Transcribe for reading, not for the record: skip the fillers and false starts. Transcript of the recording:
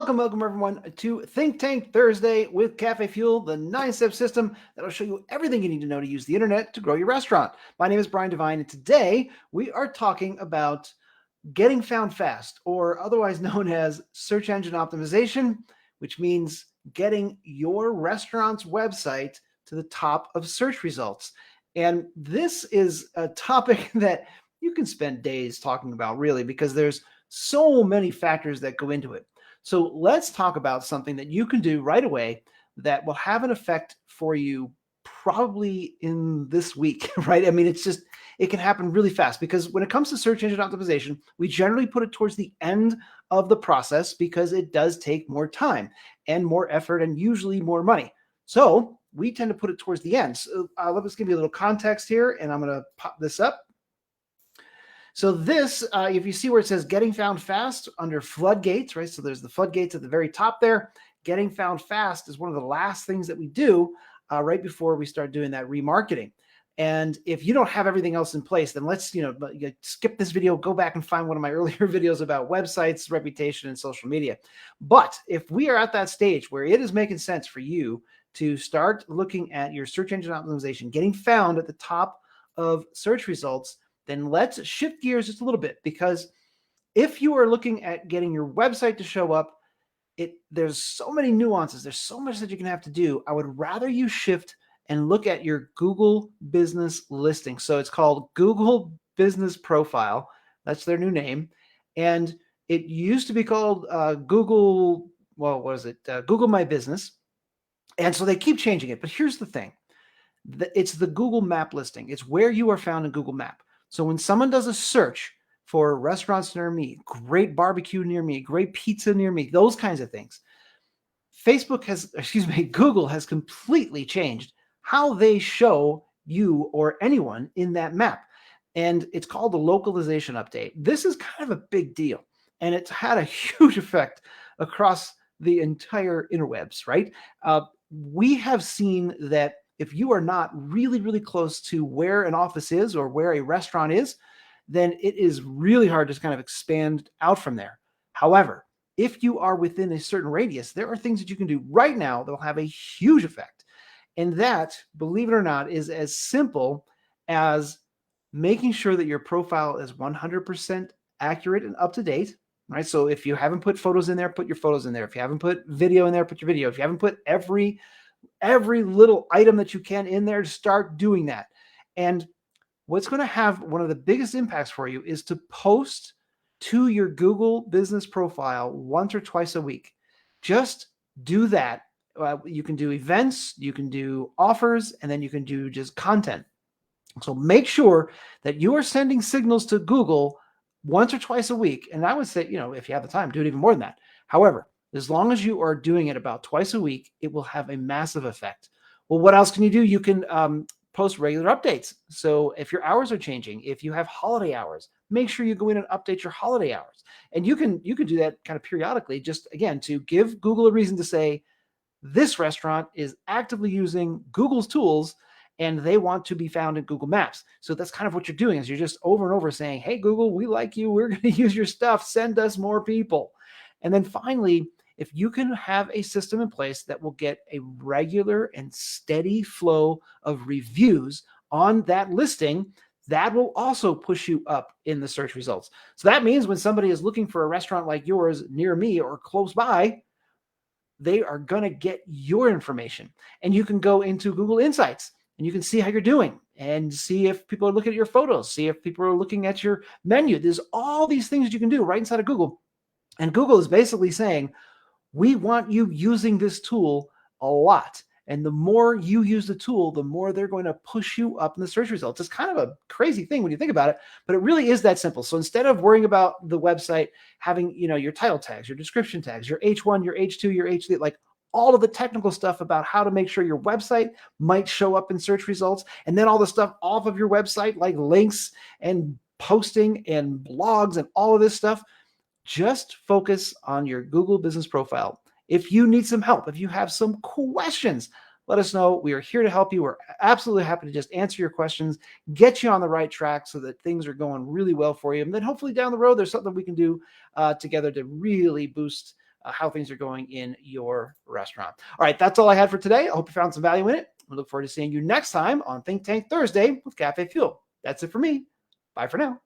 Welcome everyone to Think Tank Thursday with CafeFuel, the 9-step system that'll show you everything you need to know to use the internet to grow your restaurant. My name is Brian Devine, and today we are talking about getting found fast, or otherwise known as search engine optimization, which means getting your restaurant's website to the top of search results. And this is a topic that you can spend days talking about, really, because there's so many factors that go into it. So let's talk about something that you can do right away that will have an effect for you probably in this week, right? I mean, it can happen really fast because when it comes to search engine optimization, we generally put it towards the end of the process because it does take more time and more effort and usually more money. So we tend to put it towards the end. So let us give you a little context here, and I'm going to pop this up. So this, if you see where it says getting found fast under floodgates, right? So there's the floodgates at the very top there. Getting found fast is one of the last things that we do right before we start doing that remarketing. And if you don't have everything else in place, then let's, skip this video, go back and find one of my earlier videos about websites, reputation, and social media. But if we are at that stage where it is making sense for you to start looking at your search engine optimization, getting found at the top of search results, then let's shift gears just a little bit, because if you are looking at getting your website to show up, there's so many nuances. There's so much that you're going to have to do. I would rather you shift and look at your Google business listing. So it's called Google Business Profile. That's their new name. And it used to be called Google, Google My Business. And so they keep changing it. But here's the thing. It's the Google Map listing. It's where you are found in Google Map. So when someone does a search for restaurants near me, great barbecue near me, great pizza near me, those kinds of things, Google has completely changed how they show you or anyone in that map. And it's called the localization update. This is kind of a big deal. And it's had a huge effect across the entire interwebs, right? We have seen that if you are not really, really close to where an office is or where a restaurant is, then it is really hard to kind of expand out from there. However, if you are within a certain radius, there are things that you can do right now that will have a huge effect. And that, believe it or not, is as simple as making sure that your profile is 100% accurate and up to date, right? So if you haven't put photos in there, put your photos in there. If you haven't put video in there, put your video. If you haven't put every little item that you can in there, start doing that. And what's going to have one of the biggest impacts for you is to post to your Google business profile once or twice a week. Just do that. You can do events, you can do offers, and then you can do just content. So make sure that you are sending signals to Google once or twice a week. And I would say, if you have the time, do it even more than that. However, as long as you are doing it about twice a week, it will have a massive effect. Well, what else can you do? You can post regular updates. So if your hours are changing, if you have holiday hours, make sure you go in and update your holiday hours. And you can do that kind of periodically, just again, to give Google a reason to say, this restaurant is actively using Google's tools and they want to be found in Google Maps. So that's kind of what you're doing, is you're just over and over saying, hey, Google, we like you. We're going to use your stuff. Send us more people. And then finally, if you can have a system in place that will get a regular and steady flow of reviews on that listing, that will also push you up in the search results. So that means when somebody is looking for a restaurant like yours near me or close by, they are going to get your information. And you can go into Google Insights and you can see how you're doing and see if people are looking at your photos, see if people are looking at your menu. There's all these things you can do right inside of Google. And Google is basically saying, we want you using this tool a lot. And the more you use the tool, the more they're going to push you up in the search results. It's kind of a crazy thing when you think about it, but it really is that simple. So instead of worrying about the website having, your title tags, your description tags, your H1, your H2, your H3, like all of the technical stuff about how to make sure your website might show up in search results, and then all the stuff off of your website, like links and posting and blogs and all of this stuff, just focus on your Google business profile. If you need some help, if you have some questions, let us know. We are here to help you. We're absolutely happy to just answer your questions, get you on the right track so that things are going really well for you. And then hopefully down the road, there's something we can do together to really boost how things are going in your restaurant. All right, that's all I had for today. I hope you found some value in it. I look forward to seeing you next time on Think Tank Thursday with CafeFuel. That's it for me. Bye for now.